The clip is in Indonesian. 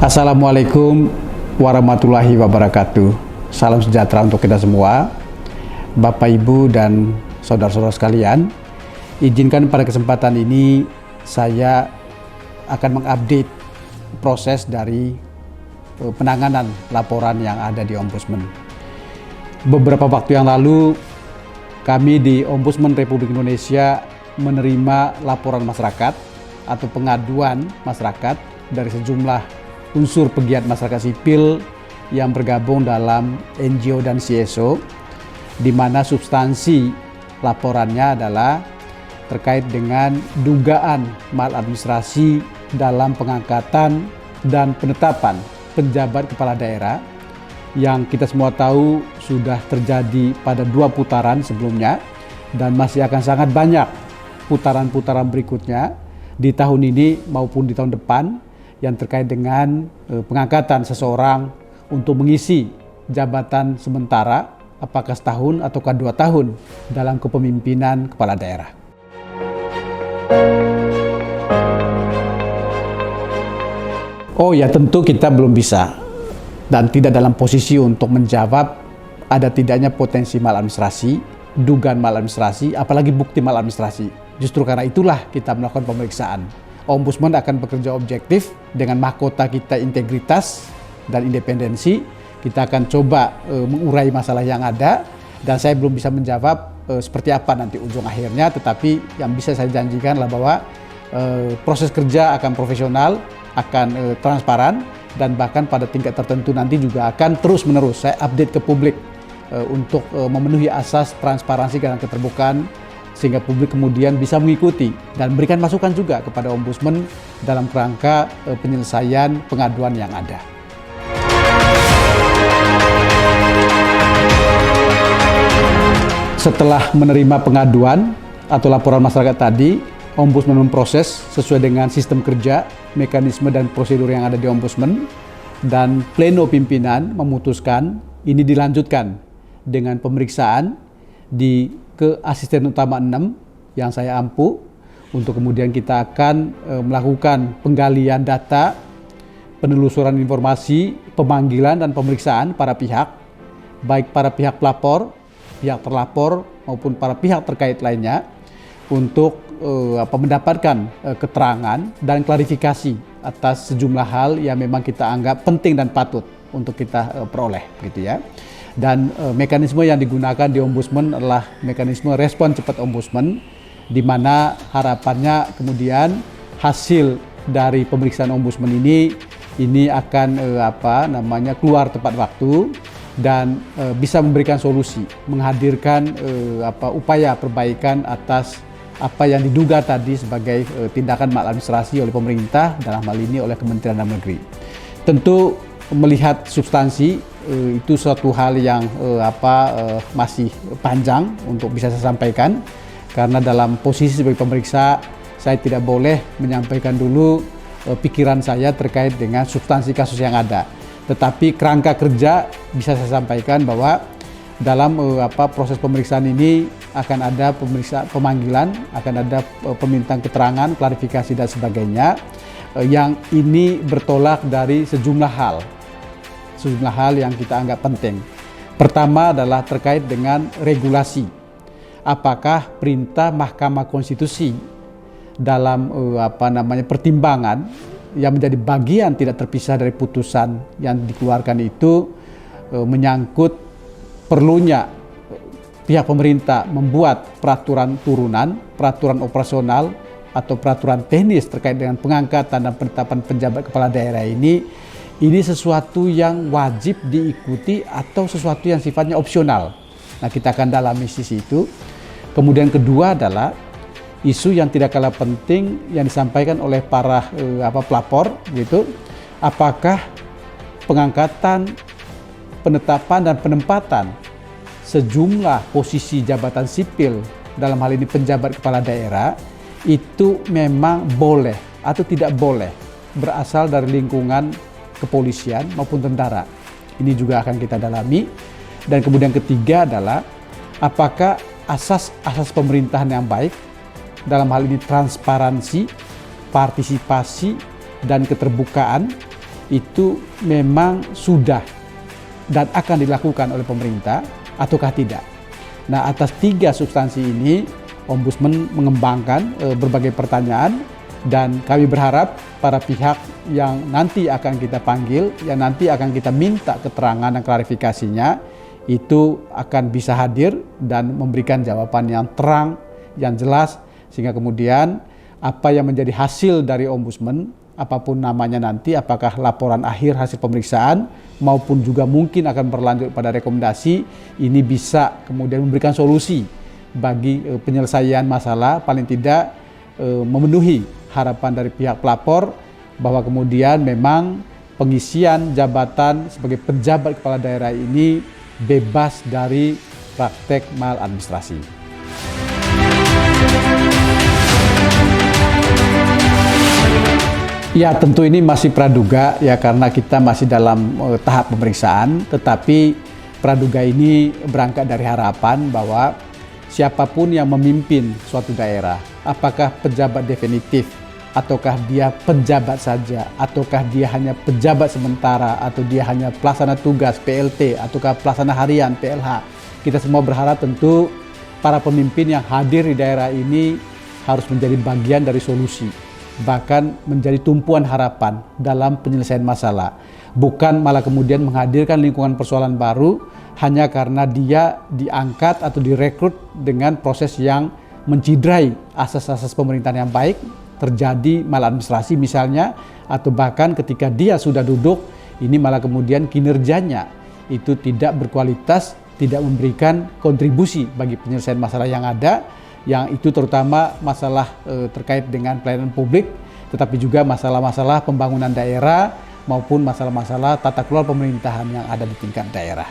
Assalamualaikum warahmatullahi wabarakatuh. Salam sejahtera untuk kita semua, Bapak, Ibu, dan saudara-saudara sekalian. Izinkan pada kesempatan ini saya akan mengupdate proses dari penanganan laporan yang ada di Ombudsman. Beberapa waktu yang lalu kami di Ombudsman Republik Indonesia menerima laporan masyarakat atau pengaduan masyarakat dari sejumlah unsur pegiat masyarakat sipil yang bergabung dalam NGO dan CSO, di mana substansi laporannya adalah terkait dengan dugaan maladministrasi dalam pengangkatan dan penetapan penjabat kepala daerah yang kita semua tahu sudah terjadi pada 2 putaran sebelumnya dan masih akan sangat banyak putaran-putaran berikutnya di tahun ini maupun di tahun depan yang terkait dengan pengangkatan seseorang untuk mengisi jabatan sementara, apakah setahun ataukah 2 tahun dalam kepemimpinan kepala daerah. Oh ya, tentu kita belum bisa dan tidak dalam posisi untuk menjawab ada tidaknya potensi maladministrasi, dugaan maladministrasi, apalagi bukti maladministrasi. Justru karena itulah kita melakukan pemeriksaan. Ombudsman akan bekerja objektif dengan mahkota kita integritas dan independensi. Kita akan coba mengurai masalah yang ada dan saya belum bisa menjawab seperti apa nanti ujung akhirnya, tetapi yang bisa saya janjikan adalah bahwa proses kerja akan profesional, akan transparan, dan bahkan pada tingkat tertentu nanti juga akan terus-menerus saya update ke publik untuk memenuhi asas transparansi dan keterbukaan, sehingga publik kemudian bisa mengikuti dan memberikan masukan juga kepada Ombudsman dalam kerangka penyelesaian pengaduan yang ada. Setelah menerima pengaduan atau laporan masyarakat tadi, Ombudsman memproses sesuai dengan sistem kerja, mekanisme dan prosedur yang ada di Ombudsman, dan pleno pimpinan memutuskan ini dilanjutkan dengan pemeriksaan ke asisten utama 6 yang saya ampu, untuk kemudian kita akan melakukan penggalian data, penelusuran informasi, pemanggilan dan pemeriksaan para pihak, baik para pihak pelapor, pihak terlapor maupun para pihak terkait lainnya, untuk mendapatkan keterangan dan klarifikasi atas sejumlah hal yang memang kita anggap penting dan patut untuk kita peroleh, gitu ya. Dan mekanisme yang digunakan di Ombudsman adalah mekanisme respon cepat Ombudsman, di mana harapannya kemudian hasil dari pemeriksaan Ombudsman ini akan keluar tepat waktu dan bisa memberikan solusi, menghadirkan upaya perbaikan atas apa yang diduga tadi sebagai tindakan maladministrasi oleh pemerintah, dalam hal ini oleh Kementerian Dalam Negeri. Tentu melihat substansi itu suatu hal yang masih panjang untuk bisa saya sampaikan, karena dalam posisi sebagai pemeriksa saya tidak boleh menyampaikan dulu pikiran saya terkait dengan substansi kasus yang ada. Tetapi kerangka kerja bisa saya sampaikan bahwa dalam proses pemeriksaan ini akan ada pemanggilan, akan ada permintaan keterangan, klarifikasi dan sebagainya, yang ini bertolak dari sejumlah hal yang kita anggap penting. Pertama adalah terkait dengan regulasi. Apakah perintah Mahkamah Konstitusi dalam pertimbangan yang menjadi bagian tidak terpisah dari putusan yang dikeluarkan itu menyangkut perlunya pihak pemerintah membuat peraturan turunan, peraturan operasional atau peraturan teknis terkait dengan pengangkatan dan penetapan penjabat kepala daerah ini sesuatu yang wajib diikuti atau sesuatu yang sifatnya opsional. Nah, kita akan dalami sisi itu. Kemudian kedua adalah isu yang tidak kalah penting yang disampaikan oleh para pelapor, gitu. Apakah pengangkatan, penetapan dan penempatan sejumlah posisi jabatan sipil, dalam hal ini penjabat kepala daerah, itu memang boleh atau tidak boleh berasal dari lingkungan kepolisian maupun tentara. Ini juga akan kita dalami. Dan kemudian ketiga adalah apakah asas-asas pemerintahan yang baik, dalam hal ini transparansi, partisipasi, dan keterbukaan itu memang sudah dan akan dilakukan oleh pemerintah ataukah tidak. Nah, atas 3 substansi ini Ombudsman mengembangkan berbagai pertanyaan, dan kami berharap para pihak yang nanti akan kita panggil, yang nanti akan kita minta keterangan dan klarifikasinya, itu akan bisa hadir dan memberikan jawaban yang terang, yang jelas, sehingga kemudian apa yang menjadi hasil dari Ombudsman, apapun namanya nanti, apakah laporan akhir hasil pemeriksaan maupun juga mungkin akan berlanjut pada rekomendasi, ini bisa kemudian memberikan solusi bagi penyelesaian masalah, paling tidak memenuhi harapan dari pihak pelapor bahwa kemudian memang pengisian jabatan sebagai pejabat kepala daerah ini bebas dari praktek maladministrasi. Ya, tentu ini masih praduga ya, karena kita masih dalam tahap pemeriksaan, tetapi praduga ini berangkat dari harapan bahwa siapapun yang memimpin suatu daerah, apakah pejabat definitif, ataukah dia penjabat saja, ataukah dia hanya pejabat sementara, atau dia hanya pelaksana tugas PLT, ataukah pelaksana harian PLH. Kita semua berharap tentu para pemimpin yang hadir di daerah ini harus menjadi bagian dari solusi, bahkan menjadi tumpuan harapan dalam penyelesaian masalah. Bukan malah kemudian menghadirkan lingkungan persoalan baru hanya karena dia diangkat atau direkrut dengan proses yang mencidrai asas-asas pemerintahan yang baik, terjadi maladministrasi misalnya, atau bahkan ketika dia sudah duduk, ini malah kemudian kinerjanya itu tidak berkualitas, tidak memberikan kontribusi bagi penyelesaian masalah yang ada, yang itu terutama masalah terkait dengan pelayanan publik, tetapi juga masalah-masalah pembangunan daerah maupun masalah-masalah tata kelola pemerintahan yang ada di tingkat daerah.